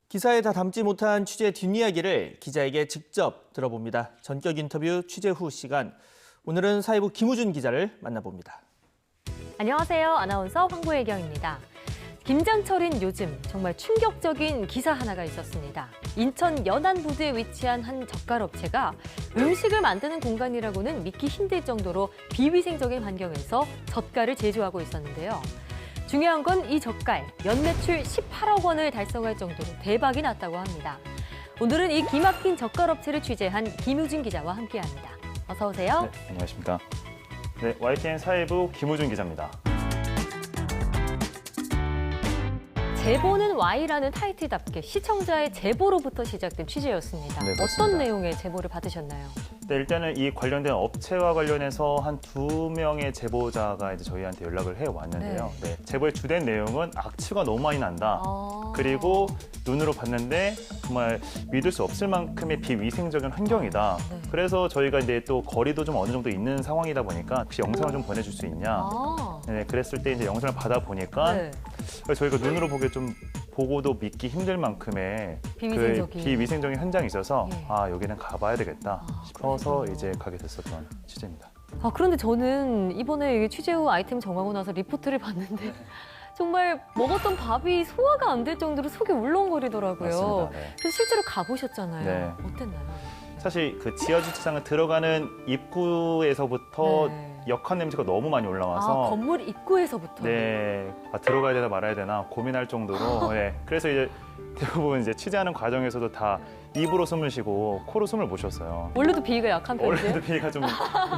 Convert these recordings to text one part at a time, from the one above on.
기사에 다 담지 못한 취재 뒷이야기를 기자에게 직접 들어봅니다. 전격 인터뷰 취재 후 시간. 오늘은 사회부 김우준 기자를 만나봅니다. 안녕하세요. 아나운서 황보혜경입니다. 김장철인 요즘 정말 충격적인 기사 하나가 있었습니다. 인천 연안부두에 위치한 한 젓갈업체가 음식을 만드는 공간이라고는 믿기 힘들 정도로 비위생적인 환경에서 젓갈을 제조하고 있었는데요. 중요한 건 이 젓갈, 연매출 18억 원을 달성할 정도로 대박이 났다고 합니다. 오늘은 이 기막힌 젓갈업체를 취재한 김우준 기자와 함께합니다. 어서 오세요. 네, 안녕하십니까. 네, YTN 사회부 김우준 기자입니다. 제보는 Y라는 타이틀답게 시청자의 제보로부터 시작된 취재였습니다. 네, 어떤 내용의 제보를 받으셨나요? 네, 일단은 이 관련된 업체와 관련해서 한 2명의 제보자가 이제 저희한테 연락을 해왔는데요. 네, 제보의 주된 내용은 악취가 너무 많이 난다. 그리고 눈으로 봤는데 정말 믿을 수 없을 만큼의 비위생적인 환경이다. 네. 그래서 저희가 이제 또 거리도 좀 어느 정도 있는 상황이다 보니까 혹시 영상을 좀 보내줄 수 있냐. 네, 그랬을 때 이제 영상을 받아 보니까 네. 저희가 눈으로 보기에 좀 보고도 믿기 힘들 만큼의 비위생적인. 그 비위생적인 현장이 있어서 예. 아, 여기는 가봐야 되겠다 싶어서 이제 가게 됐었던 취재입니다. 그런데 저는 이번에 취재 후 아이템 정하고 나서 리포트를 봤는데 정말 먹었던 밥이 소화가 안 될 정도로 속이 울렁거리더라고요. 맞습니다. 네. 그래서 실제로 가보셨잖아요. 네. 어땠나요? 사실 그 지하주차장을 들어가는 입구에서부터 네. 역한 냄새가 너무 많이 올라와서 건물 입구에서부터. 네, 들어가야 되나 말아야 되나 고민할 정도로 네, 그래서 이제 대부분 이제 취재하는 과정에서도 다 입으로 숨을 쉬고 코로 숨을 못 쉬었어요. 원래도 비위가 약한 편이세요? 원래도 비위가 좀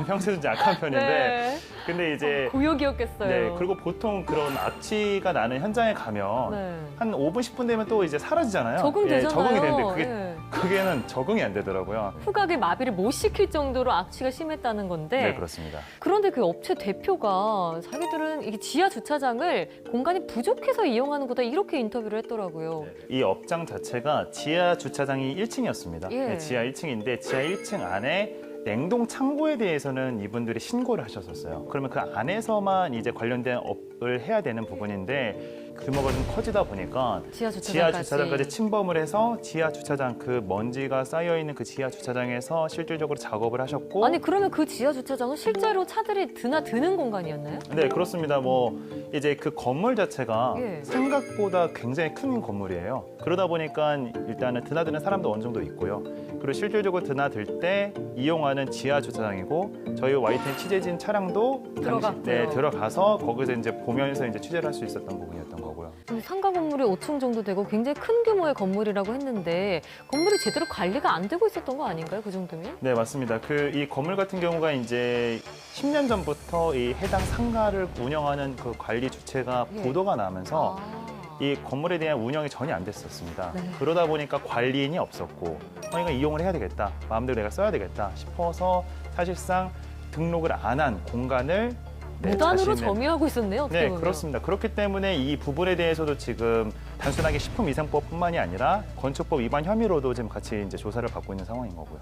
평소에 좀 약한 편인데 네. 근데 이제 고역이었겠어요. 네, 그리고 보통 그런 악취가 나는 현장에 가면 네. 한 5분, 10분 되면 또 이제 사라지잖아요. 적응되잖아요. 예, 적응이 되는데 네. 그게는 적응이 안 되더라고요. 후각의 마비를 못 시킬 정도로 악취가 심했다는 건데 네, 그렇습니다. 그런데 그 업체 대표가 자기들은 이게 지하 주차장을 공간이 부족해서 이용하는 거다 이렇게 인터뷰를 했더라고요. 이 업장 자체가 지하 주차장이 1층이었습니다. 예. 네, 지하 1층인데 지하 1층 안에 냉동 창고에 대해서는 이분들이 신고를 하셨었어요. 그러면 그 안에서만 이제 관련된 업을 해야 되는 부분인데 규모가 좀 커지다 보니까 지하 주차장까지 침범을 해서 지하 주차장 그 먼지가 쌓여 있는 그 지하 주차장에서 실질적으로 작업을 하셨고 아니 그러면 그 지하 주차장은 실제로 차들이 드나드는 공간이었나요? 네, 그렇습니다. 뭐 이제 그 건물 자체가 예. 생각보다 굉장히 큰 건물이에요. 그러다 보니까 일단은 드나드는 사람도 어느 정도 있고요. 그리고 실질적으로 드나들 때 이용하는 지하 주차장이고 저희 YTN 취재진 차량도 들어갔고요. 들어가서 거기서 이제 보면서 이제 취재를 할 수 있었던 부분이었던 거고요. 상가 건물이 5층 정도 되고 굉장히 큰 규모의 건물이라고 했는데 건물이 제대로 관리가 안 되고 있었던 거 아닌가요? 그 정도면? 네, 맞습니다. 그 이 건물 같은 경우가 이제 10년 전부터 이 해당 상가를 운영하는 그 관리 주체가 예. 보도가 나면서 아. 이 건물에 대한 운영이 전혀 안 됐었습니다. 네. 그러다 보니까 관리인이 없었고, 이거 이용을 해야 되겠다, 마음대로 내가 써야 되겠다 싶어서 사실상 등록을 안 한 공간을 무단으로 자신의- 점유하고 있었네요. 어떻게 네, 보면. 그렇습니다. 그렇기 때문에 이 부분에 대해서도 지금 단순하게 식품위생법뿐만이 아니라 건축법 위반 혐의로도 지금 같이 이제 조사를 받고 있는 상황인 거고요.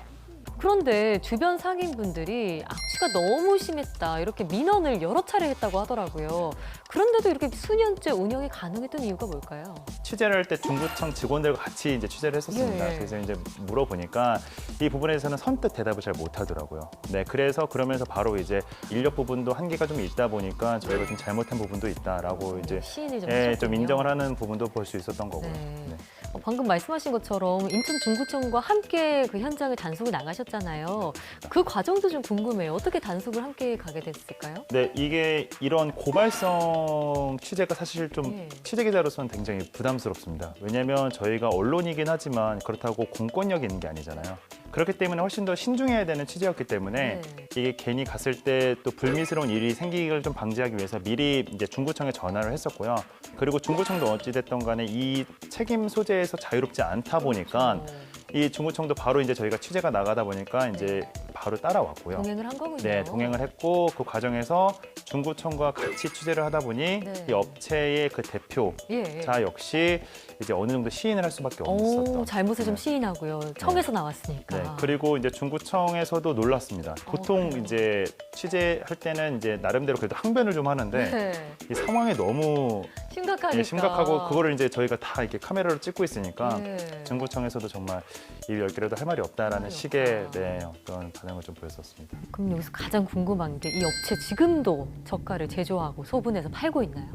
그런데 주변 상인분들이 악취가 너무 심했다 이렇게 민원을 여러 차례 했다고 하더라고요. 그런데도 이렇게 수년째 운영이 가능했던 이유가 뭘까요? 취재를 할 때 중구청 직원들과 같이 이제 취재를 했었습니다. 예. 그래서 이제 물어보니까 이 부분에서는 선뜻 대답을 잘 못하더라고요. 네, 그래서 그러면서 바로 이제 인력 부분도 한계가 좀 있다 보니까 저희가 좀 잘못한 부분도 있다라고 이제 시인을 좀 좀 하셨군요. 인정을 하는 부분도 볼 수 있었던 거고요. 네. 네. 방금 말씀하신 것처럼 인천 중구청과 함께 그 현장을 단속을 나가셨잖아요. 그 과정도 좀 궁금해요. 어떻게 단속을 함께 가게 됐을까요? 네, 이게 이런 고발성 취재가 사실 좀 예. 취재 기자로서는 굉장히 부담스럽습니다. 왜냐하면 저희가 언론이긴 하지만 그렇다고 공권력이 있는 게 아니잖아요. 그렇기 때문에 훨씬 더 신중해야 되는 취재였기 때문에 네. 이게 괜히 갔을 때 또 불미스러운 일이 생기기를 좀 방지하기 위해서 미리 이제 중구청에 전화를 했었고요. 그리고 중구청도 어찌됐든 간에 이 책임 소재에서 자유롭지 않다 보니까 이 중구청도 바로 이제 저희가 취재가 나가다 보니까 이제 바로 따라왔고요. 동행을 한 거군요. 네, 동행을 했고 그 과정에서 중구청과 같이 취재를 하다 보니 네. 이 업체의 그 대표자 예. 역시 이제 어느 정도 시인을 할 수밖에 오, 없었던. 잘못을 좀 네. 시인하고요. 청에서 나왔으니까. 네, 그리고 이제 중구청에서도 놀랐습니다. 보통 그래요? 이제 취재할 때는 이제 나름대로 그래도 항변을 좀 하는데 네. 이 상황이 너무 심각하니까. 예, 심각하고 그거를 이제 저희가 다 이렇게 카메라로 찍고 있으니까 네. 중구청에서도 정말 입 열기라도 할 말이 없다라는 말이 식의 없다. 네, 어떤 반응을 좀 보였었습니다. 그럼 여기서 가장 궁금한 게 이 업체 지금도 젓갈을 제조하고 소분해서 팔고 있나요?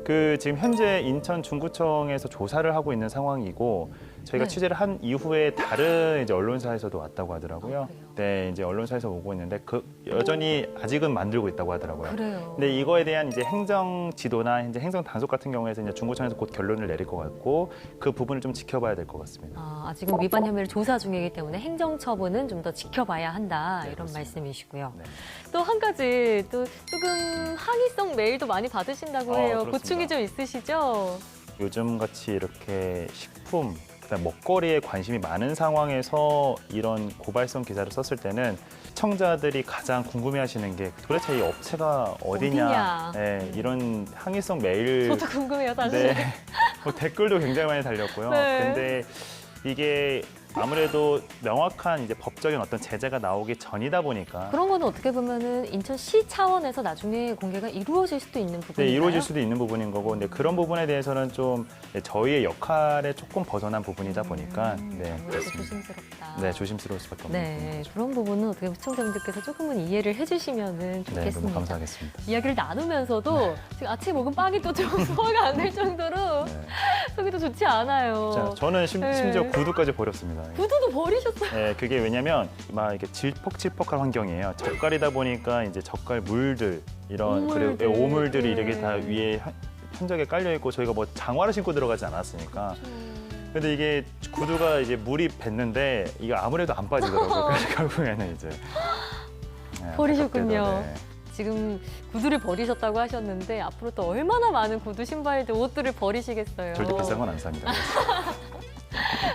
그 지금 현재 인천 중구청에서 조사를 하고 있는 상황이고 저희가 네. 취재를 한 이후에 다른 이제 언론사에서도 왔다고 하더라고요. 아, 그래요? 네, 이제 언론사에서 오고 있는데 그 여전히 아직은 만들고 있다고 하더라고요. 그래요. 근데 이거에 대한 이제 행정 지도나 이제 행정 단속 같은 경우에서 이제 중구청에서 곧 결론을 내릴 것 같고 그 부분을 좀 지켜봐야 될 것 같습니다. 아직은 위반 혐의를 조사 중이기 때문에 행정 처분은 좀 더 지켜봐야 한다 네, 이런 그렇습니다. 말씀이시고요. 네. 또 한 가지 또 조금 항의성 메일도 많이 받으신다고 해요. 그렇습니다. 고충이 좀 있으시죠? 요즘 같이 이렇게 식품, 그다음 먹거리에 관심이 많은 상황에서 이런 고발성 기사를 썼을 때는 시청자들이 가장 궁금해하시는 게 도대체 이 업체가 어디냐, 어디냐. 네, 이런 항의성 메일, 저도 궁금해요, 사실. 네, 뭐 댓글도 굉장히 많이 달렸고요. 네. 근데 이게 아무래도 명확한 이제 법적인 어떤 제재가 나오기 전이다 보니까 그런 거는 어떻게 보면은 인천시 차원에서 나중에 공개가 이루어질 수도 있는 부분인가요? 네, 이루어질 수도 있는 부분인 거고, 근데 그런 부분에 대해서는 좀 저희의 역할에 조금 벗어난 부분이다 보니까, 네, 아무래도 그렇습니다. 조심스럽다. 네, 조심스러울 수밖에 없는 네, 부분이죠. 그런 부분은 어떻게 시청자분들께서 조금은 이해를 해주시면 네, 좋겠습니다. 너무 감사하겠습니다. 이야기를 나누면서도 지금 아침에 먹은 빵이 또 좀 소화가 안 될 정도로 네. 속이 또 좋지 않아요. 자, 저는 네. 심지어 구두까지 버렸습니다. 구두도 버리셨어요. 네, 그게 왜냐면 막 이렇게 질퍽질퍽한 환경이에요. 젓갈이다 보니까 이제 젓갈 물들 이런 오물들. 그리고 오물들이 네. 이렇게 다 위에 흔적에 깔려 있고 저희가 뭐 장화를 신고 들어가지 않았으니까. 근데 이게 구두가 이제 물이 뱄는데 이게 아무래도 안 빠지더라고요. 그래서 결국에는 이제 네, 버리셨군요. 안타깝게도, 네. 지금 구두를 버리셨다고 하셨는데 앞으로 또 얼마나 많은 구두, 신발들, 옷들을 버리시겠어요. 절대 비싼 건 안 삽니다.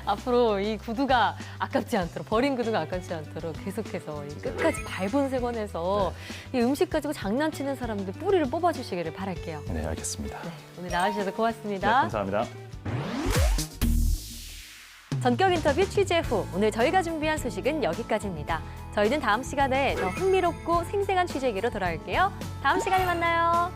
앞으로 이 구두가 아깝지 않도록, 버린 구두가 아깝지 않도록 계속해서 이 끝까지 발본색원해서 이 음식 가지고 장난치는 사람들 뿌리를 뽑아주시기를 바랄게요. 네, 알겠습니다. 네, 오늘 나와주셔서 네, 고맙습니다. 감사합니다. 전격 인터뷰 취재 후 오늘 저희가 준비한 소식은 여기까지입니다. 저희는 다음 시간에 더 흥미롭고 생생한 취재기로 돌아올게요. 다음 시간에 만나요.